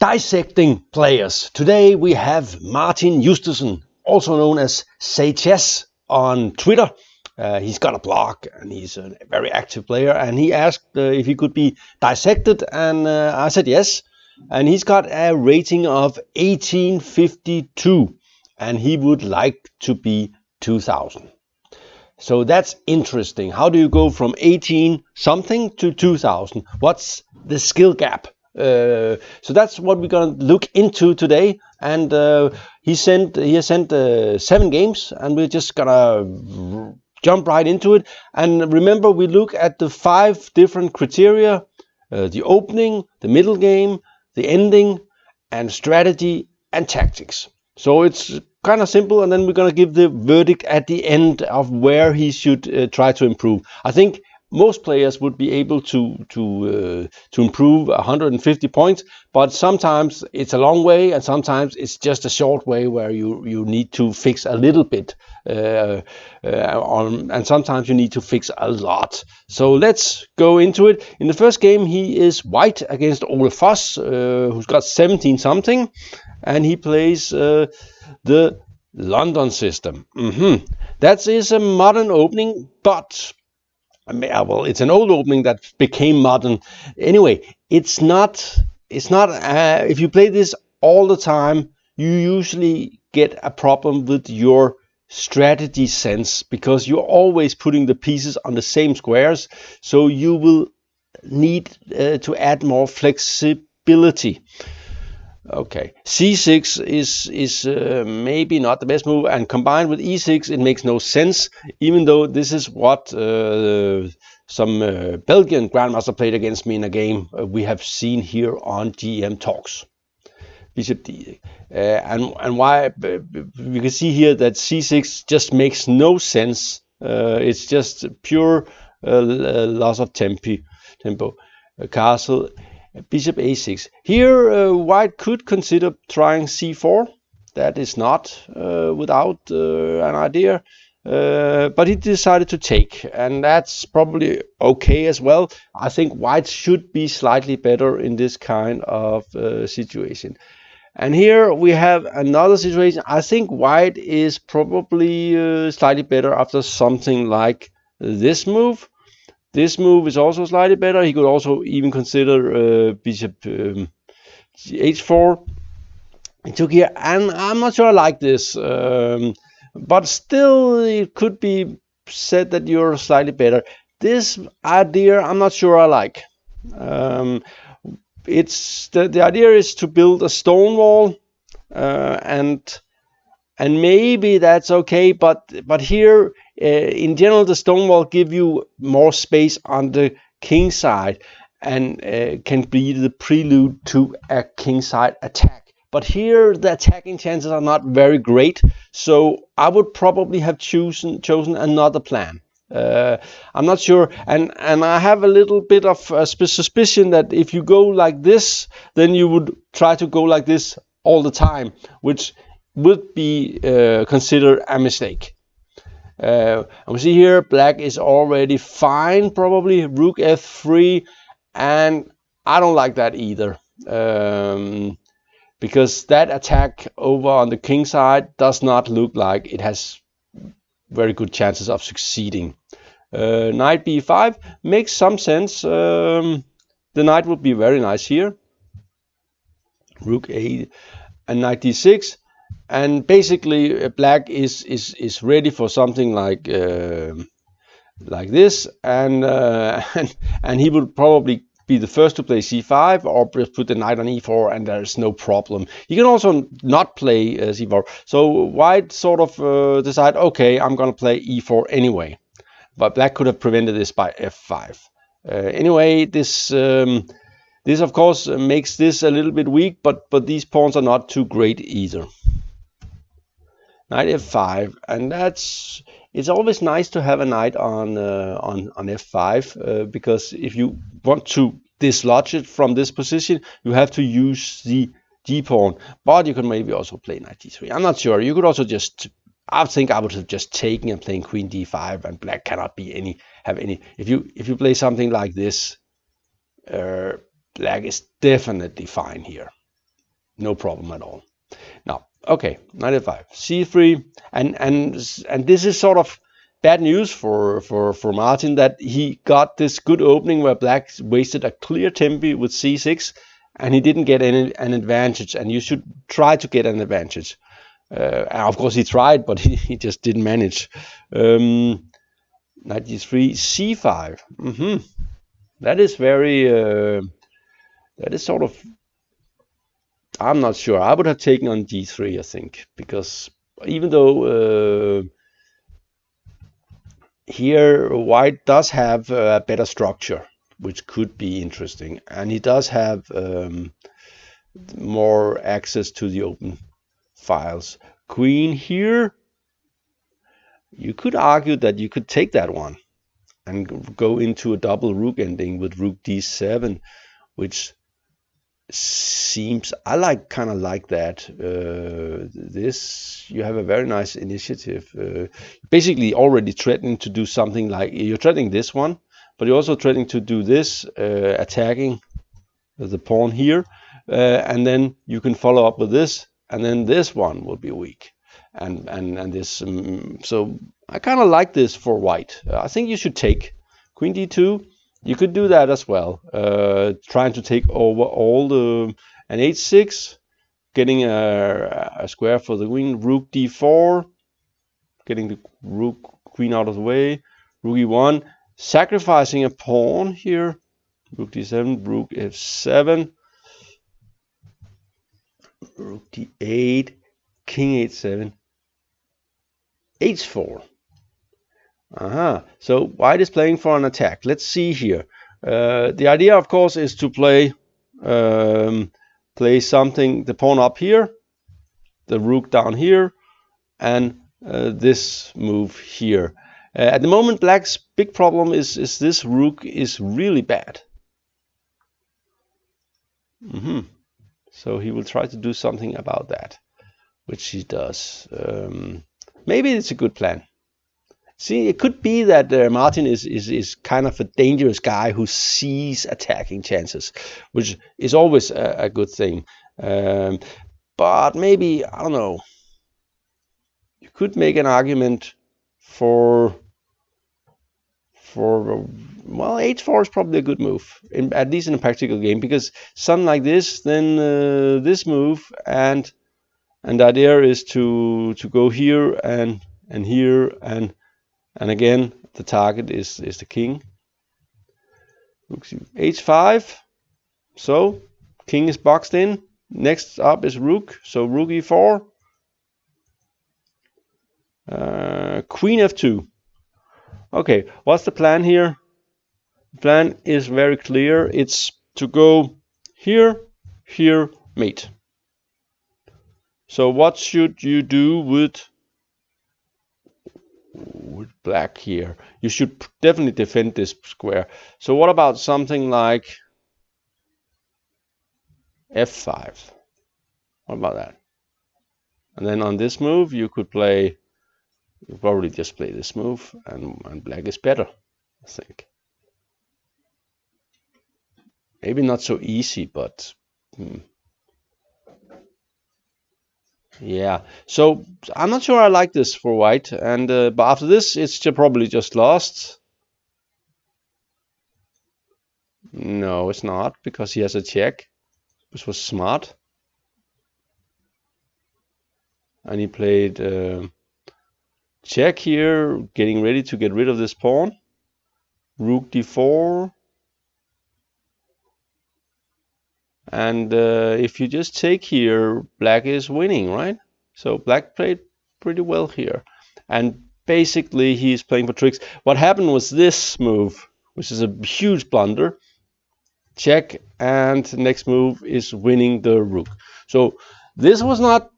Dissecting players. Today we have Martin Justesen, also known as Say Chess on Twitter. He's got a blog and he's a very active player, and he asked if he could be dissected, and I said yes. And he's got a rating of 1852 and he would like to be 2000. So that's interesting. How do you go from 18 something to 2000? What's the skill gap? So that's what we're going to look into today. And he has sent 7 games, and we're just gonna jump right into it. And remember, we look at the 5 different criteria: the opening, the middle game, the ending, and strategy and tactics. So it's kind of simple, and then we're going to give the verdict at the end of where he should try to improve. I think most players would be able to improve 150 points, but sometimes it's a long way, and sometimes it's just a short way where you need to fix a little bit, and sometimes you need to fix a lot. So let's go into it. In the first game, he is white against Foss, who's got 17 something, and he plays the London system. That is a modern opening, but well, it's an old opening that became modern. Anyway, it's not. If you play this all the time, you usually get a problem with your strategy sense, because you're always putting the pieces on the same squares. So you will need to add more flexibility. Okay, c6 is maybe not the best move, and combined with e6 it makes no sense, even though this is what some Belgian grandmaster played against me in a game we have seen here on GM Talks. Bishop d, and why we can see here that c6 just makes no sense. It's just pure loss of tempo. Castle. Bishop a6. Here white could consider trying c4. That is not without an idea, but he decided to take, and that's probably okay as well. I think white should be slightly better in this kind of situation. And here we have another situation. I think white is probably slightly better after something like this move. This move is also slightly better. He could also even consider bishop h4. He took here, and I'm not sure I like this, but still it could be said that you're slightly better. This idea I'm not sure I like. It's the idea is to build a stone wall, and maybe that's okay, but here in general the stone wall give you more space on the king side, and can be the prelude to a king side attack. But here the attacking chances are not very great, so I would probably have chosen another plan. I'm not sure, and I have a little bit of suspicion that if you go like this, then you would try to go like this all the time, which would be considered a mistake. And we see here black is already fine, probably rook f3, and I don't like that either, because that attack over on the king side does not look like it has very good chances of succeeding. Knight b5 makes some sense. The knight would be very nice here. Rook a and knight d6. And basically, black is ready for something like this, and he would probably be the first to play c5, or just put the knight on e4, and there's no problem. He can also not play c4. So white sort of decide, okay, I'm gonna play e4 anyway. But black could have prevented this by f5. Anyway, this of course makes this a little bit weak, but these pawns are not too great either. Knight f5, and it's always nice to have a knight on f5, because if you want to dislodge it from this position, you have to use the d pawn. But you can maybe also play knight d3. I'm not sure. You could also just, I think I would have just taken and playing queen d5, and black cannot be have any. If you play something like this, black is definitely fine here. no problem at all. Now, okay, knight f5, c3, and this is sort of bad news for Martin, that he got this good opening where black wasted a clear tempi with c6, and he didn't get an advantage, and you should try to get an advantage. Of course he tried, but he just didn't manage. Knight d3, c5. That is very that is sort of, I'm not sure. I would have taken on d3, I think, because even though here white does have a better structure, which could be interesting, and he does have more access to the open files. Queen here, you could argue that you could take that one and go into a double rook ending with rook d7, which seems, I kind of like that. This, you have a very nice initiative. Basically already threatening to do something like, you're threatening this one, but you're also threatening to do this, attacking the pawn here, and then you can follow up with this, and then this one will be weak, and this. So I kind of like this for white. I think you should take queen d2. You could do that as well, trying to take over all the, and h6, getting a square for the queen. Rook d4, getting the rook queen out of the way. Rook e1, sacrificing a pawn here. Rook d7, rook f7, rook d8, king h7, h4. So white is playing for an attack. Let's see here. The idea, of course, is to play something, the pawn up here, the rook down here, and this move here. At the moment, black's big problem is this rook is really bad. So he will try to do something about that, which he does. Maybe it's a good plan. See, it could be that Martin is kind of a dangerous guy who sees attacking chances, which is always a good thing. But maybe, I don't know, you could make an argument for well, h4 is probably a good move, at least in a practical game, because something like this, then this move, and the idea is to go here and here, and again the target is the king. Rook h5, so king is boxed in. Next up is rook, so rook e4, queen f2. Okay, what's the plan here? The plan is very clear. It's to go here, here, mate. So what should you do with black here? You should definitely defend this square. So what about something like f5? What about that? And then on this move you could play, you probably just play this move, and black is better, I think. Maybe not so easy, but yeah. So I'm not sure I like this for white, and but after this it's probably just lost. No, it's not, because he has a check, which was smart, and he played check here, getting ready to get rid of this pawn. Rook d4, and if you just take here, black is winning, right? So black played pretty well here, and basically he's playing for tricks. What happened was this move, which is a huge blunder. Check, and the next move is winning the rook. So this was not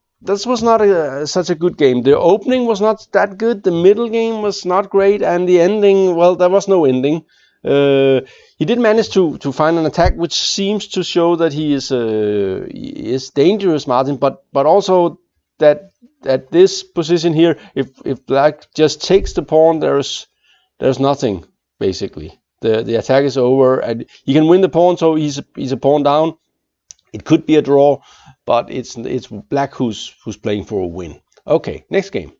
such a good game. The opening was not that good, the middle game was not great, and the ending, well, there was no ending. He did manage to find an attack, which seems to show that he is dangerous, Martin, but also that at this position here, if black just takes the pawn, there's nothing, basically. The attack is over, and he can win the pawn, so he's a pawn down. It could be a draw, but it's black who's playing for a win. Okay, next game.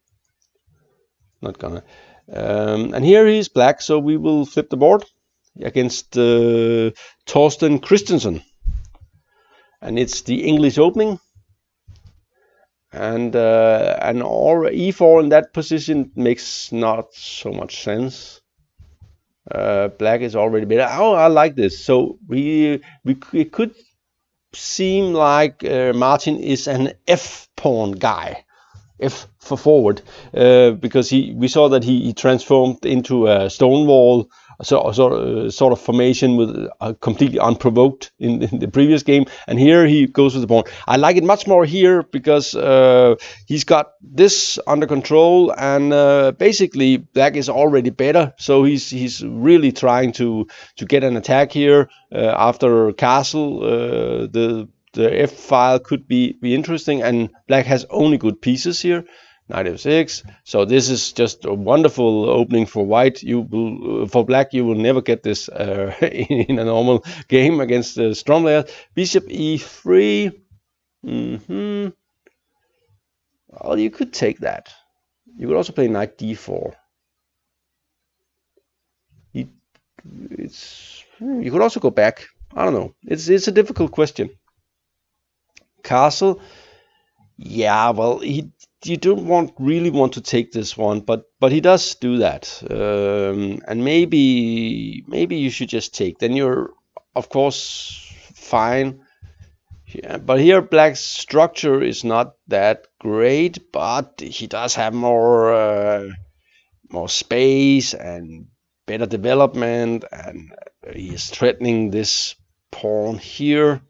Not gonna. And here is black, so we will flip the board against Torsten Christensen. And it's the English opening. And or e4 in that position makes not so much sense. Black is already better. Oh, I like this. So it could seem like Martin is an F pawn guy. F for forward, because we saw that he transformed into a stone wall, sort of formation with completely unprovoked in the previous game, and here he goes with the pawn. I like it much more here because he's got this under control, and basically black is already better, so he's really trying to get an attack here after castle. The F file could be interesting, and black has only good pieces here. Knight f6. So this is just a wonderful opening for white. For black, you will never get this in a normal game against the strong players. Bishop e3. Well, you could take that. You could also play knight d4. You could also go back. I don't know. It's a difficult question. Castle, yeah, well, you don't really want to take this one, but he does do that, and maybe you should just take. Then you're, of course, fine. Yeah, but here black's structure is not that great, but he does have more space and better development, and he is threatening this pawn here.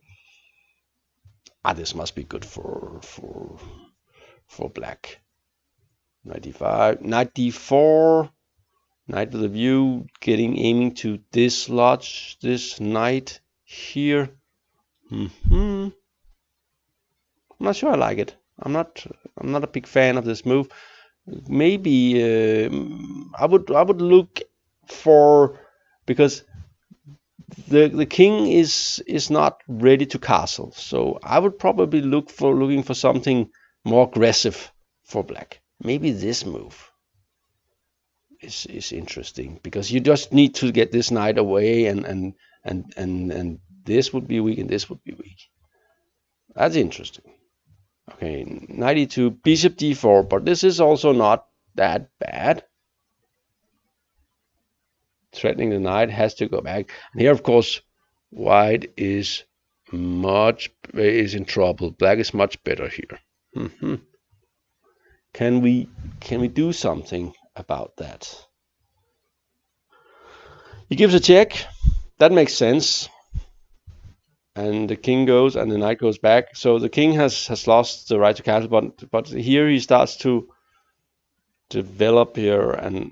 This must be good for black. Knight d5, knight d4, knight with a view, aiming to dislodge this knight here. I'm not sure I like it. I'm not a big fan of this move. Maybe I would look for, because the king is not ready to castle, so I would probably looking for something more aggressive for black. Maybe this move is interesting, because you just need to get this knight away, and this would be weak and this would be weak. That's interesting. Okay, knight e2, bishop d4, but this is also not that bad. Threatening the knight, has to go back. And here, of course, white is in trouble. Black is much better here. Can we do something about that? He gives a check. That makes sense. And the king goes, and the knight goes back. So the king has lost the right to castle, but here he starts to develop here, and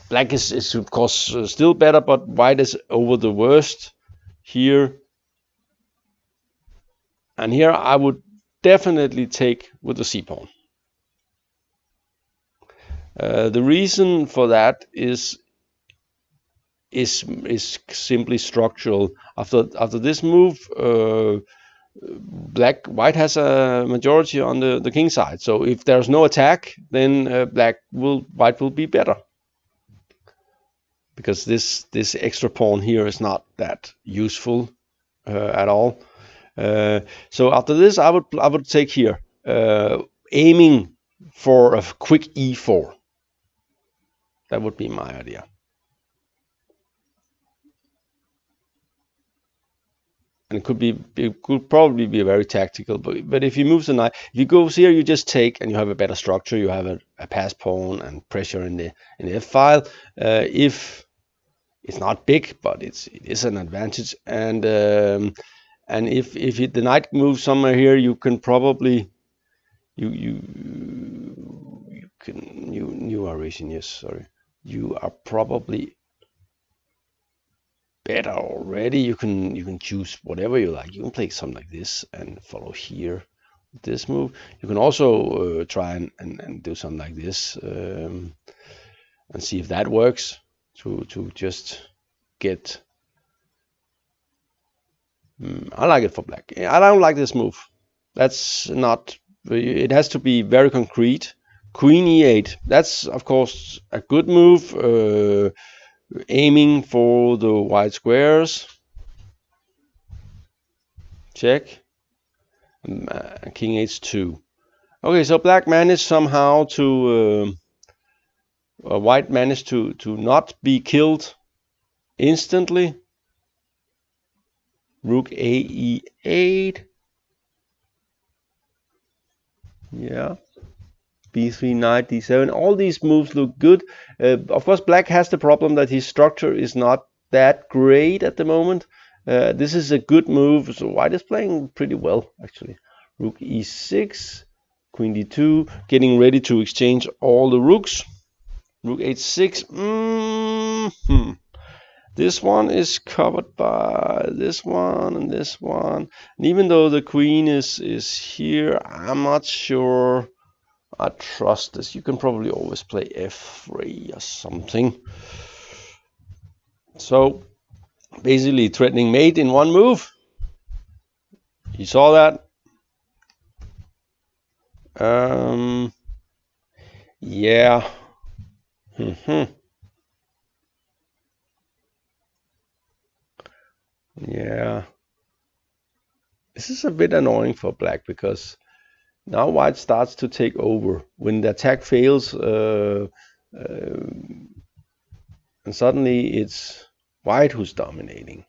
black is of course still better, but white is over the worst here. And here I would definitely take with the c-pawn. The reason for that is simply structural. After this move, white has a majority on the king side. So if there's no attack, then white will be better, because this extra pawn here is not that useful at all. So after this, I would take here, aiming for a quick e4. That would be my idea. And it could probably be very tactical, but if he moves the knight, if he goes here, you just take, and you have a better structure. You have a pass pawn and pressure in the f file. If it's not big, but it is an advantage. And if the knight moves somewhere here, you can probably you are raising, yes, sorry. You are probably better already. You can choose whatever you like. You can play something like this and follow here with this move. You can also try and do something like this, and see if that works, to just get I like it for black. I don't like this move. That's not. It has to be very concrete. Queen e8. That's of course a good move. Aiming for the white squares. Check. King h2. Okay, so black managed somehow to. White managed to not be killed instantly. Rook a e8. Yeah. b3, knight d7. All these moves look good. Of course, black has the problem that his structure is not that great at the moment. This is a good move, so white is playing pretty well, actually. Rook e6, queen d2, getting ready to exchange all the rooks. Rook h6. This one is covered by this one and this one. And even though the queen is here, I'm not sure I trust this. You can probably always play f3 or something. So basically threatening mate in one move. You saw that. Yeah. Yeah. This is a bit annoying for black because now white starts to take over. When the attack fails, and suddenly it's white who's dominating.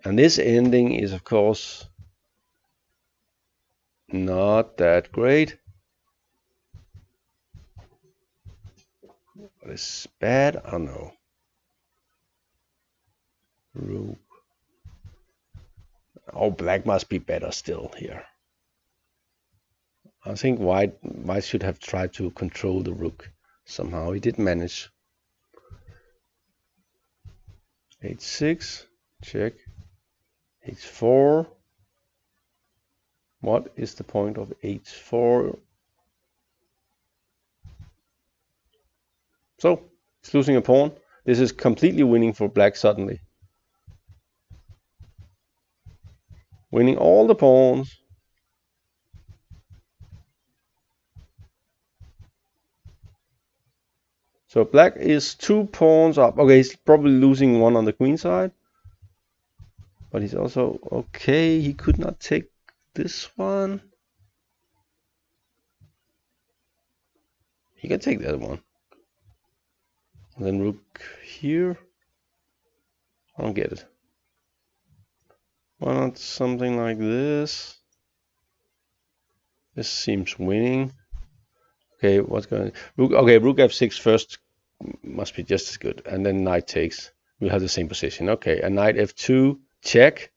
And this ending is, of course, not that great. But it's bad, I don't know. Rook. Oh, black must be better still here. I think white should have tried to control the rook somehow. He did manage. h6, check. h4. What is the point of h4? So, he's losing a pawn. This is completely winning for black suddenly. Winning all the pawns. So black is 2 pawns up. Okay, he's probably losing one on the queen side. But he's also okay. He could not take this one. He can take that one. And then rook here. I don't get it. Why not something like this? This seems winning. Okay, what's going on? Rook, okay, rook f6 first must be just as good. And then knight takes. We'll have the same position. Okay, and knight f2, check.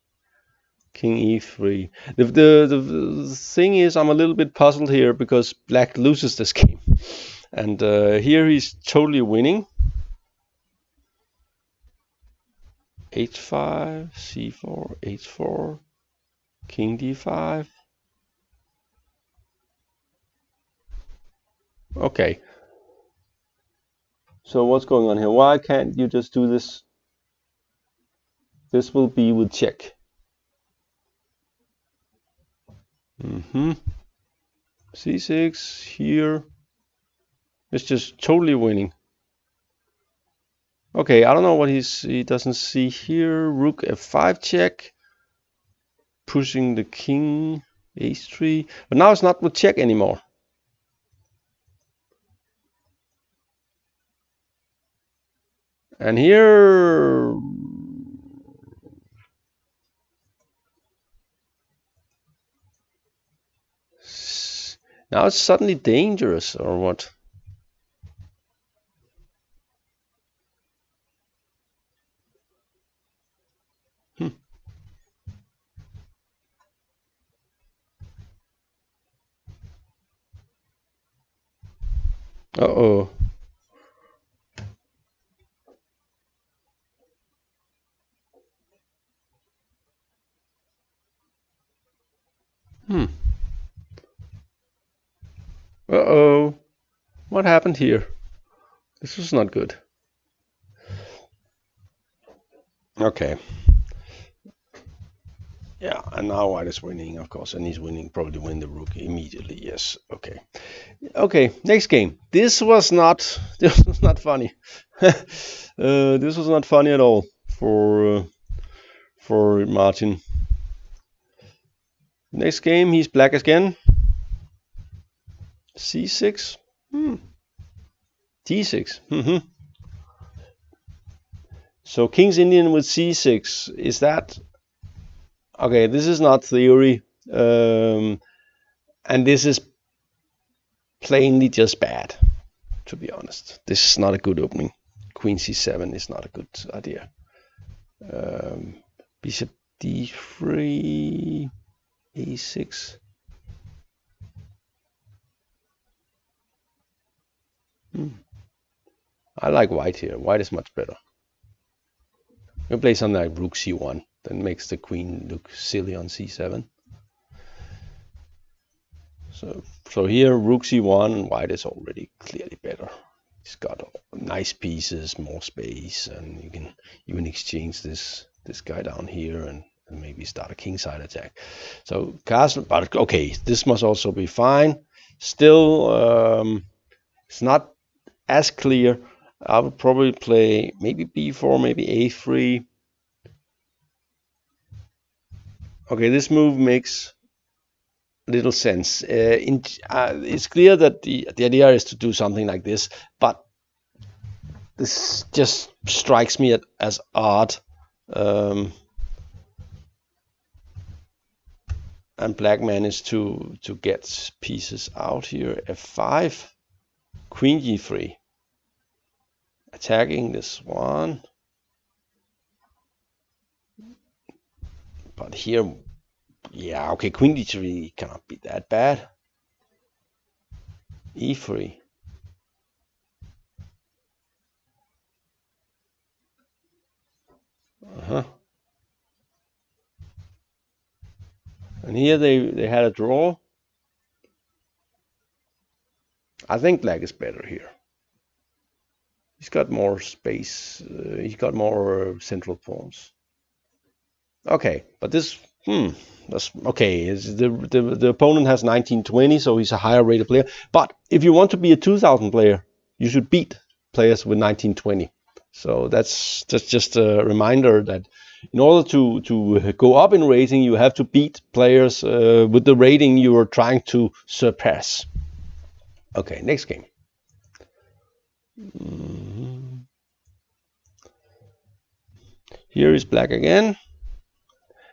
King e3. The thing is, I'm a little bit puzzled here because black loses this game. And here he's totally winning. h5, c4, h4, king d5. Okay. So what's going on here? Why can't you just do this? This will be with check. c6 here. It's just totally winning. Okay, I don't know what he doesn't see here. Rook f5 check. Pushing the king h3. But now it's not with check anymore. And here now it's suddenly dangerous, or what? Uh-oh. Uh-oh. What happened here? This was not good. Okay. Yeah, and now white is winning, of course, and he's winning, probably win the rook immediately. Yes, okay. Okay, next game. This was not funny. This was not funny at all for Martin. Next game, he's black again. C6. D6. So King's Indian with C6. Is that okay? This is not theory, and this is plainly just bad. To be honest, this is not a good opening. Queen C7 is not a good idea. Bishop D3, A6. I like white here. White is much better. We'll play something like rook C1. That makes the queen look silly on C7. So here rook C1 and white is already clearly better. He's got nice pieces, more space, and you can even exchange this guy down here and maybe start a kingside attack. So castle, but okay, this must also be fine. Still, it's not as clear. I would probably play maybe b4, maybe a3. Okay, this move makes little sense. It's clear that the idea is to do something like this, but this just strikes me as odd. And black managed to get pieces out here. F5, queen g3, attacking this one. But here, yeah, okay, queen d3 cannot be that bad. e3. And here they had a draw. I think black is better here. He's got more space. He's got more central pawns. Okay, but this, that's okay. The opponent has 1920, so he's a higher rated player. But if you want to be a 2000 player, you should beat players with 1920. So that's just a reminder that in order to go up in rating, you have to beat players with the rating you are trying to surpass. Okay, next game. Here is black again.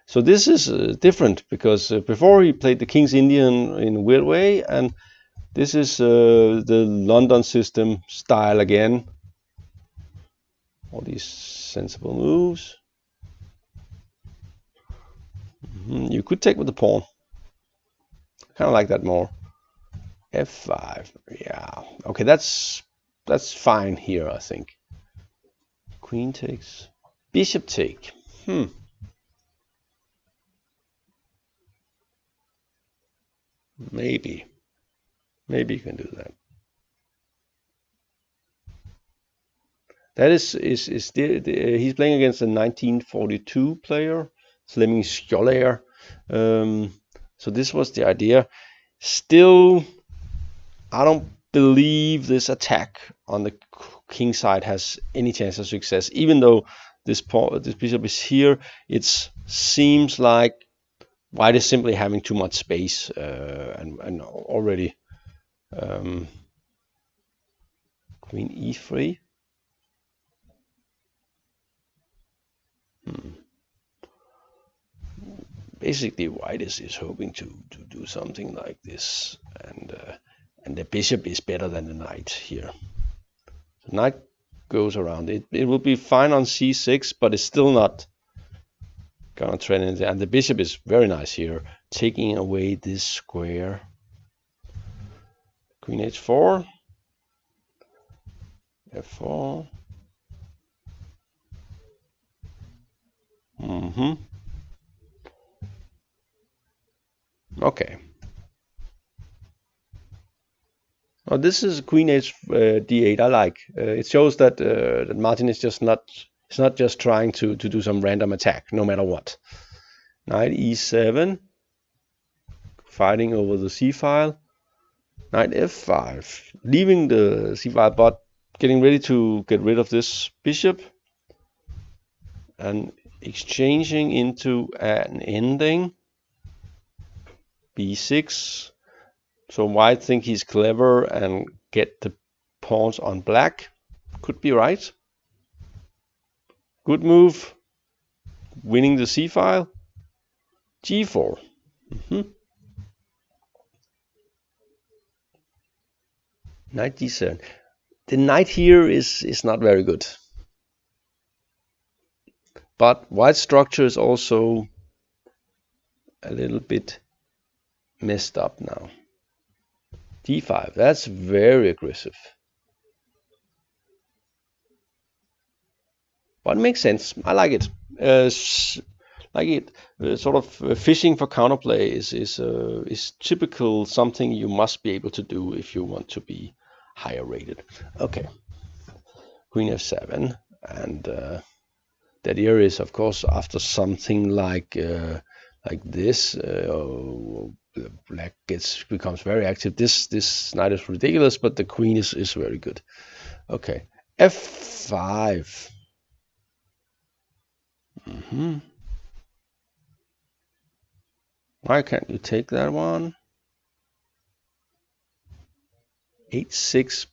So this is different because before he played the King's Indian in a weird way, and this is the London system style again. All these sensible moves. You could take with the pawn. Kind of like that more. F5. Yeah. Okay, that's fine here, I think. Queen takes. Bishop take. Maybe you can do that. That is he's playing against a 1942 player, Flemming Skjoldager. So this was the idea. Still, I don't believe this attack on the king side has any chance of success. Even though this bishop is here, it seems like white is simply having too much space and already queen e3. Basically, white is hoping to do something like this, and the bishop is better than the knight here. The knight goes around. It will be fine on c6, but it's still not gonna trend in there. And the bishop is very nice here, taking away this square. Queen h4, f4. Okay. Oh, this is queen h d8. I like. It shows that that Martin is just not. It's not just trying to do some random attack, no matter what. Knight e7, fighting over the c-file. Knight f5, leaving the c-file, but getting ready to get rid of this bishop and exchanging into an ending. b6. So white think he's clever and get the pawns on black. Could be right. Good move. Winning the c-file. g4. Knight d7. The knight here is not very good. But white structure is also a little bit messed up now. d5. That's very aggressive. But it makes sense. I like it. Sort of fishing for counterplay is typical something you must be able to do if you want to be higher rated. Okay, Queen f7, and the idea is, of course, after something like this, black becomes very active. This knight is ridiculous, but the queen is very good. Okay, f5. Why can't you take that one? 8-6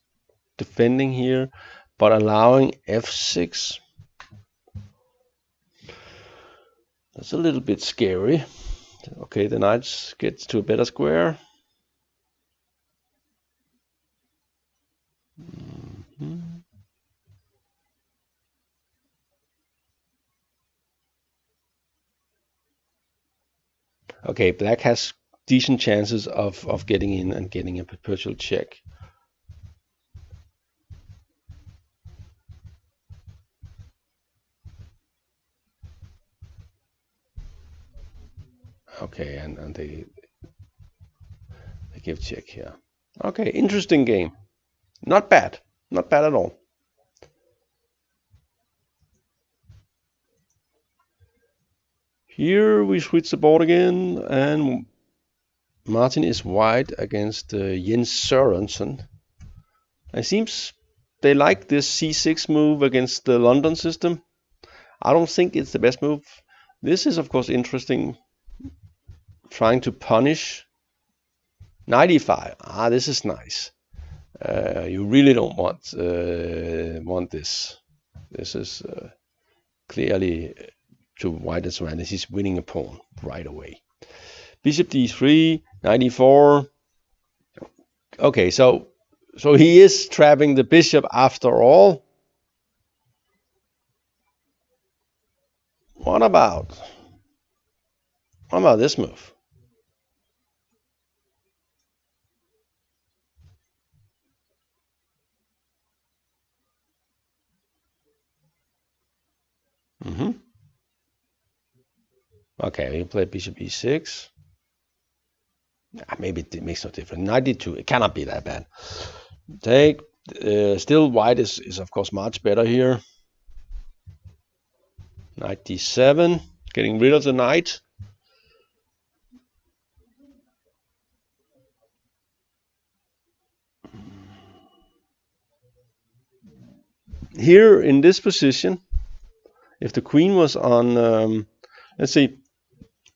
defending here, but allowing f6. That's a little bit scary. Okay, the knight gets to a better square. Okay, black has decent chances of getting in and getting a perpetual check. Okay, and they give check here. Okay, interesting game. Not bad. Not bad at all. Here we switch the board again, and Martin is white against Jensen. It seems they like this c6 move against the London system. I don't think it's the best move. This is, of course, interesting. Trying to punish knight e5. Ah, this is nice. You really don't want this. This is clearly to white advantage. He's winning a pawn right away. Bishop d3, knight e4. Okay, so he is trapping the bishop after all. What about this move? Okay, you play bishop e6. Maybe it makes no difference. Knight d2, it cannot be that bad. Take. Still white is of course much better here. Knight d7, getting rid of the knight. Here in this position, if the queen was on, let's see,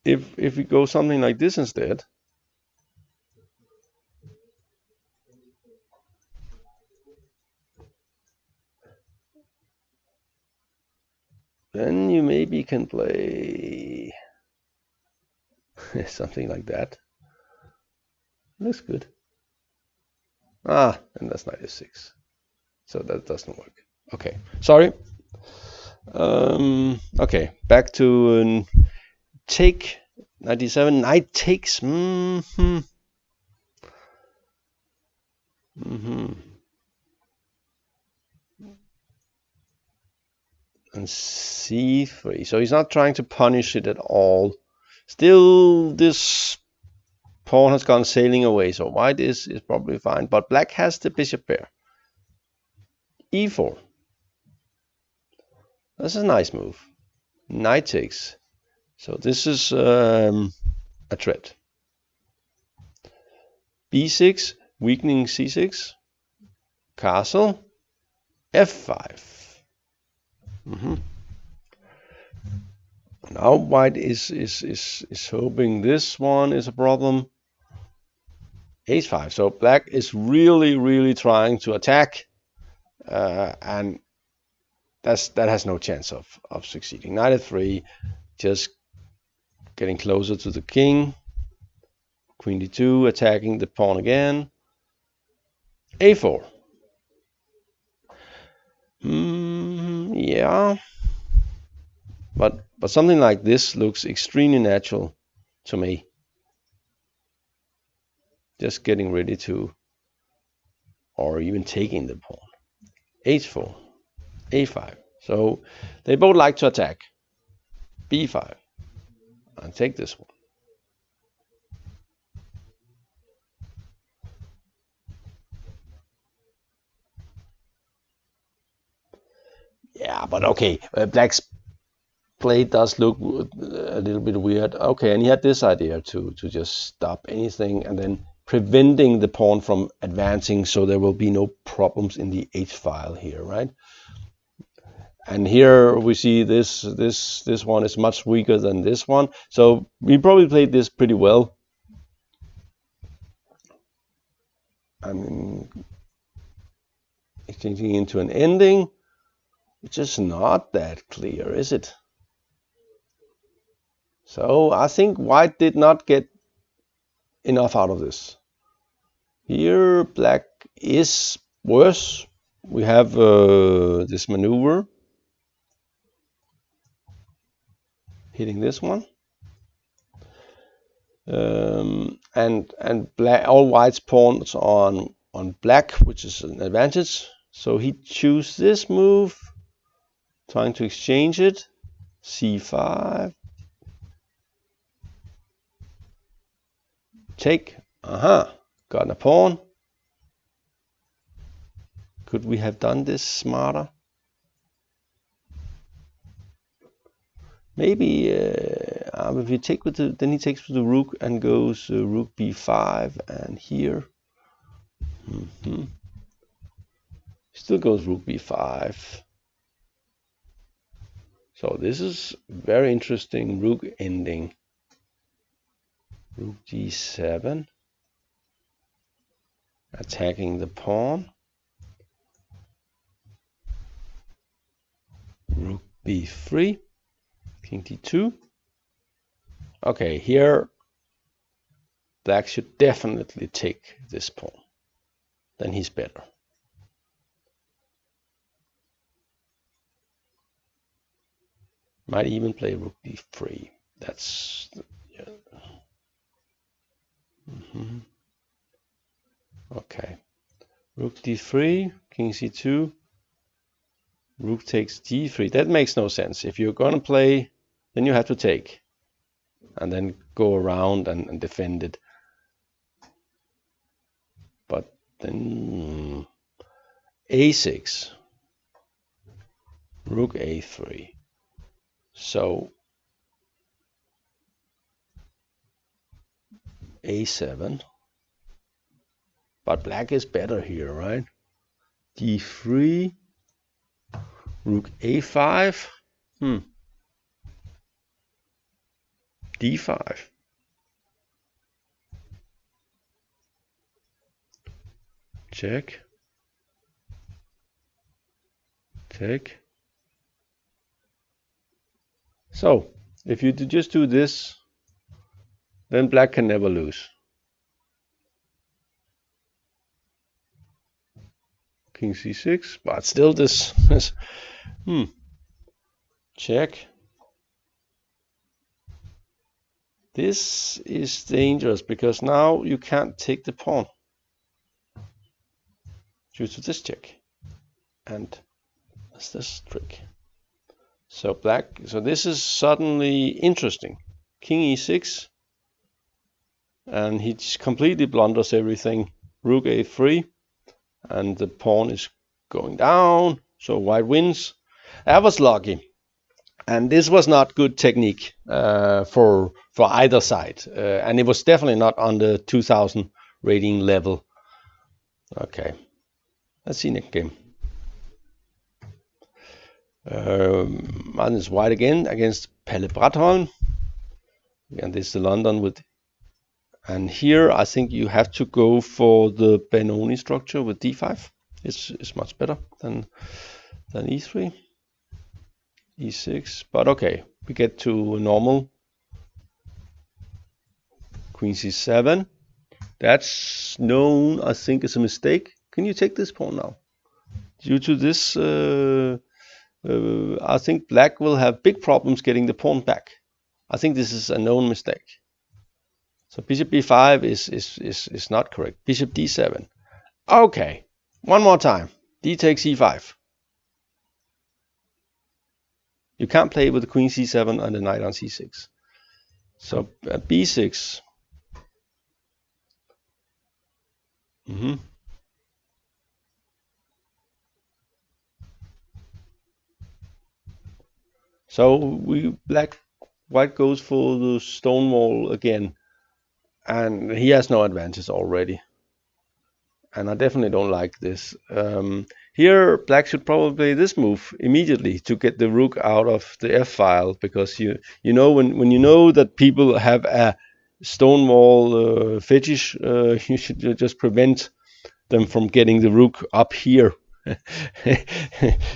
if we go something like this instead, then you maybe can play something like that. Looks good. Ah, and that's knight f6. So that doesn't work. Okay, sorry. Okay, back to take knight d7. Knight takes. And c3. So he's not trying to punish it at all. Still, this pawn has gone sailing away, so white is probably fine. But black has the bishop pair. e4. That's a nice move. Knight takes. So this is a threat. b6, weakening c6, castle, f5. Now white is hoping this one is a problem. h5. So black is really trying to attack, and that has no chance of succeeding. Knight f3, just getting closer to the king. Queen d2, attacking the pawn again. a4. Yeah, but something like this looks extremely natural to me. Just getting ready to, or even taking the pawn. h4, a5. So they both like to attack. b5, and take this one. Yeah, but okay, black's play does look a little bit weird. Okay, and he had this idea to just stop anything and then preventing the pawn from advancing, so there will be no problems in the h file here, right? And here we see this one is much weaker than this one, so we probably played this pretty well. I mean, exchanging into an ending, which is not that clear, is it? So I think white did not get enough out of this. Here black is worse. We have this maneuver hitting this one, and black, all white's pawns on black, which is an advantage. So he chooses this move, trying to exchange it. c5, take. Got a pawn. Could we have done this smarter? Maybe if you take with then he takes with the rook and goes rook b5, and here still goes rook b5. So this is very interesting rook ending. Rook g7, attacking the pawn. Rook b3, king d2. Okay, here black should definitely take this pawn. Then he's better. Might even play rook d3. That's yeah. Okay, rook d3, king c2, rook takes d3. That makes no sense. If you're gonna play, then you have to take and then go around and defend it. But then a6, rook a3. So a7, but black is better here, right? d3, rook a5, d5, check, take. So if you just do this, then black can never lose. King c6, but still this check. This is dangerous because now you can't take the pawn due to this check, and that's this trick. So black, so this is suddenly interesting. King e6, and he completely blunders everything. Rook a3, and the pawn is going down, so white wins. That was lucky. And this was not good technique for either side, and it was definitely not on the 2000 rating level. Okay, let's see next game. Magnus White again against Pelle Bratholm, and this is the London with. And here I think you have to go for the Benoni structure with d5. It's much better than e3, e6. But okay, we get to normal. Queen c7. That's known, I think, as a mistake. Can you take this pawn now? Due to this, I think black will have big problems getting the pawn back. I think this is a known mistake. So bishop b5 is not correct. Bishop d7. Okay, one more time. D takes e5. You can't play with the queen c7 and the knight on c6. So b6. So white goes for the stone wall again, and he has no advantage already. And I definitely don't like this. Here, black should probably play this move immediately to get the rook out of the f-file, because you know when you know that people have a stonewall fetish, you should just prevent them from getting the rook up here,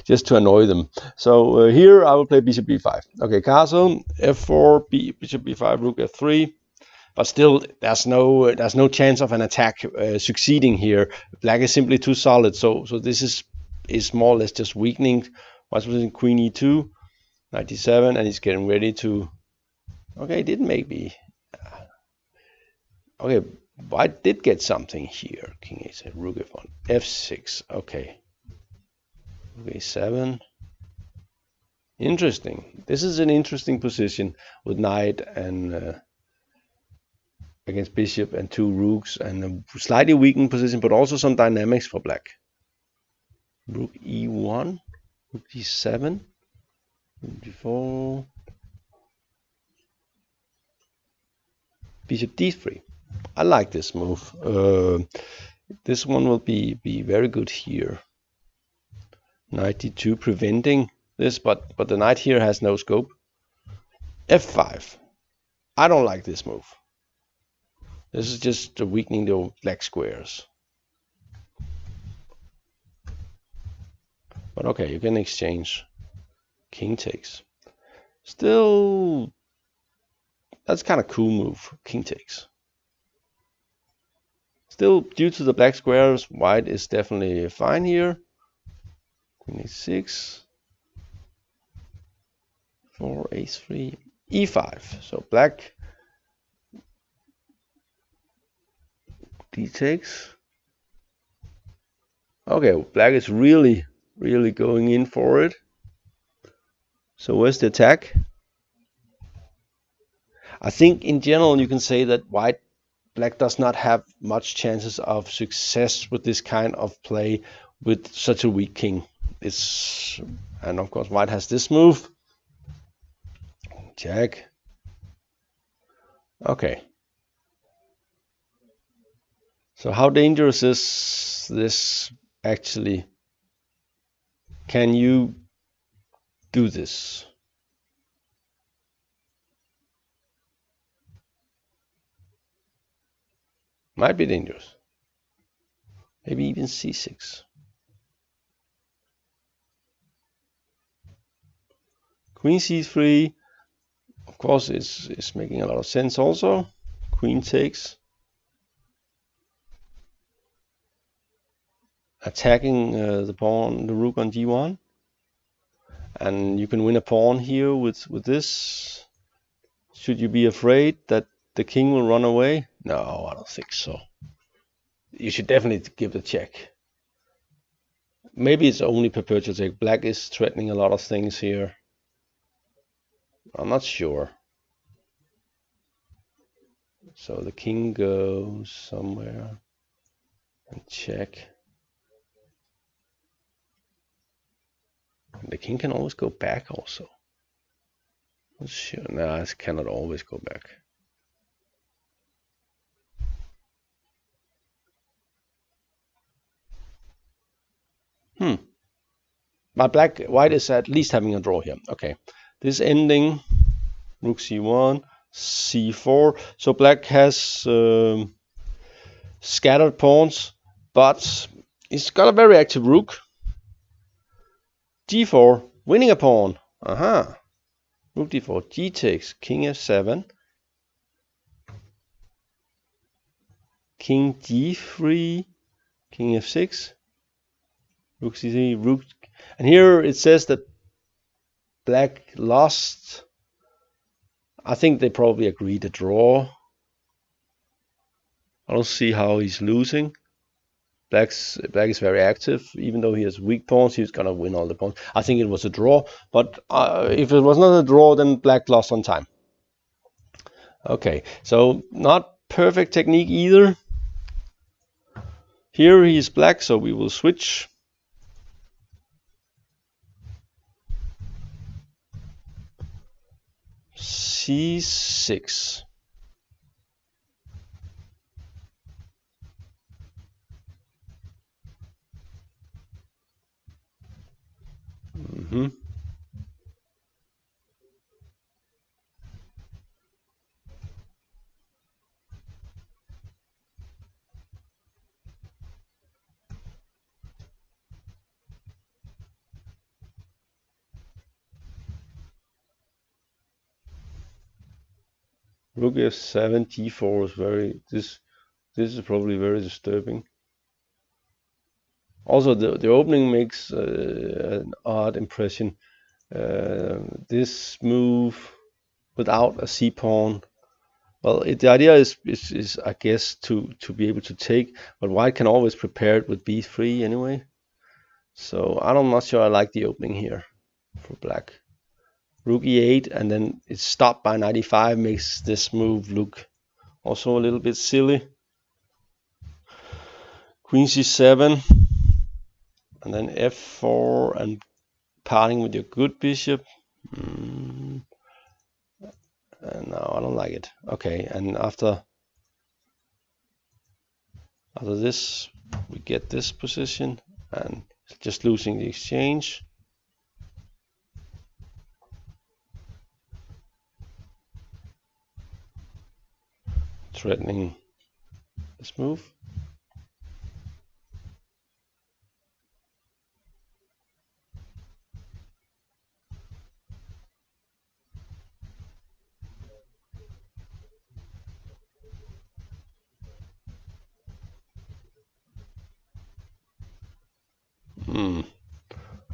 just to annoy them. So here I will play bishop b5. Okay, castle f4, bishop b5, rook f3. But still, there's no chance of an attack succeeding here. Black is simply too solid. So this is more or less just weakening. What's with queen e2, 97, and he's getting ready to. Okay, did maybe. Okay, white did get something here. King a7, rook f1, f6. Okay, rook a7. Interesting. This is an interesting position with knight and. Against bishop and two rooks, and a slightly weakened position, but also some dynamics for black. Rook e1, rook d7, rook d4, bishop d3. I like this move. This one will be very good here. Knight d2 preventing this, but the knight here has no scope. f5. I don't like this move. This is just weakening the black squares. But okay, you can exchange. King takes. Still, that's kind of cool move. King takes. Still, due to the black squares, white is definitely fine here. Queen a6. 4, a3, e5. So black d takes. Okay, black is really going in for it. So where's the attack? I think in general you can say that black does not have much chances of success with this kind of play with such a weak king. And of course white has this move. Check. Okay. So how dangerous is this actually? Can you do this? Might be dangerous. Maybe even c6. Queen c3, of course, is making a lot of sense also. Queen takes. Attacking the pawn, the rook on g1. And you can win a pawn here with this. Should you be afraid that the king will run away? No, I don't think so. You should definitely give the check. Maybe it's only perpetual check. Black is threatening a lot of things here. I'm not sure. So the king goes somewhere and check. And the king can always go back also. Sure, no, I cannot always go back. But white is at least having a draw here. Okay, this ending, rook c1, c4. So black has scattered pawns, but he's got a very active rook. d4, winning a pawn. Aha. Rook d4, g takes, king f7, king d3, king f6, rook c3, rook. And here it says that black lost. I think they probably agreed to draw. I don't see how he's losing. Black is very active. Even though he has weak pawns, he's gonna win all the pawns. I think it was a draw, but if it was not a draw, then black lost on time. Okay, so not perfect technique either. Here he is black, so we will switch. c6. Rook f7, g4 is very. This is probably very disturbing. Also, the opening makes an odd impression. This move without a c pawn. Well, the idea is I guess to be able to take, but white can always prepare it with b3 anyway. So I'm not sure I like the opening here for black. Rook e8, and then it's stopped by 95, makes this move look also a little bit silly. Queen c7, and then f4, and parting with your good bishop. No, I don't like it. Okay, and after this, we get this position, and just losing the exchange. Threatening this move.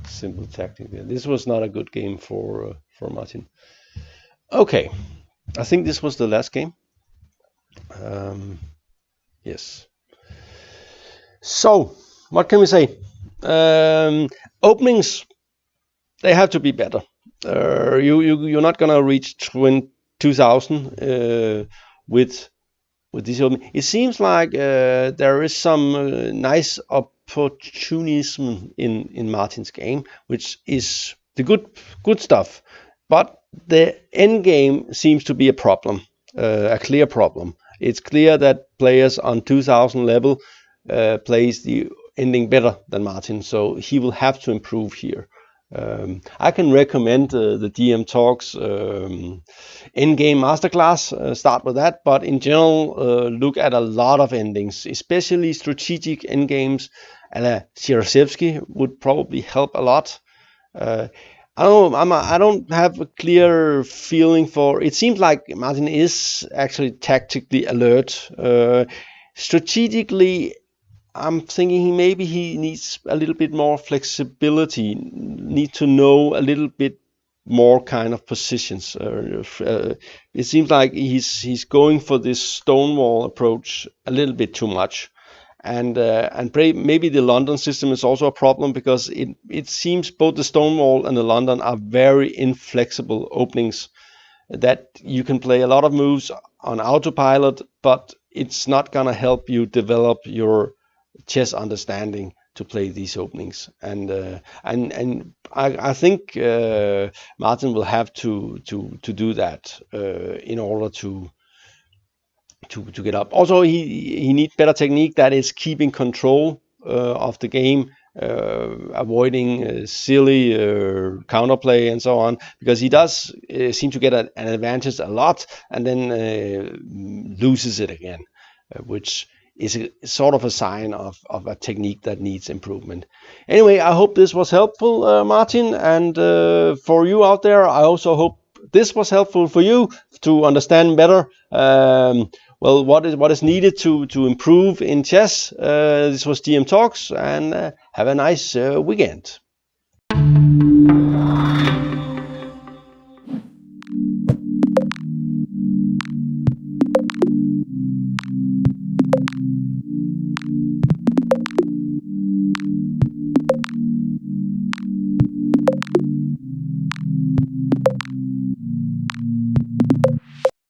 Simple tactic there. This was not a good game for Martin. Okay, I think this was the last game. Yes. So, what can we say? Openings, they have to be better. You're not gonna reach 2000 with this opening. It seems like there is some nice opportunism in Martin's game, which is the good stuff. But the end game seems to be a problem, a clear problem. It's clear that players on 2000 level plays the ending better than Martin, so he will have to improve here. I can recommend the DM Talks Endgame Masterclass. Start with that, but in general, look at a lot of endings, especially strategic endgames. And Sieraszewski would probably help a lot. I don't have a clear feeling for. It seems like Martin is actually tactically alert. Strategically, I'm thinking maybe he needs a little bit more flexibility, need to know a little bit more kind of positions. It seems like he's going for this stonewall approach a little bit too much. And maybe the London system is also a problem, because it seems both the Stonewall and the London are very inflexible openings that you can play a lot of moves on autopilot, but it's not gonna help you develop your chess understanding. to play these openings, and I think Martin will have to do that in order to get up. Also, he needs better technique, that is keeping control of the game, avoiding silly counterplay and so on, because he does seem to get an advantage a lot and then loses it again, which is sort of a sign of a technique that needs improvement. Anyway, I hope this was helpful, Martin, and for you out there, I also hope this was helpful for you to understand better well, what is needed to improve in chess. This was DM Talks, and have a nice weekend.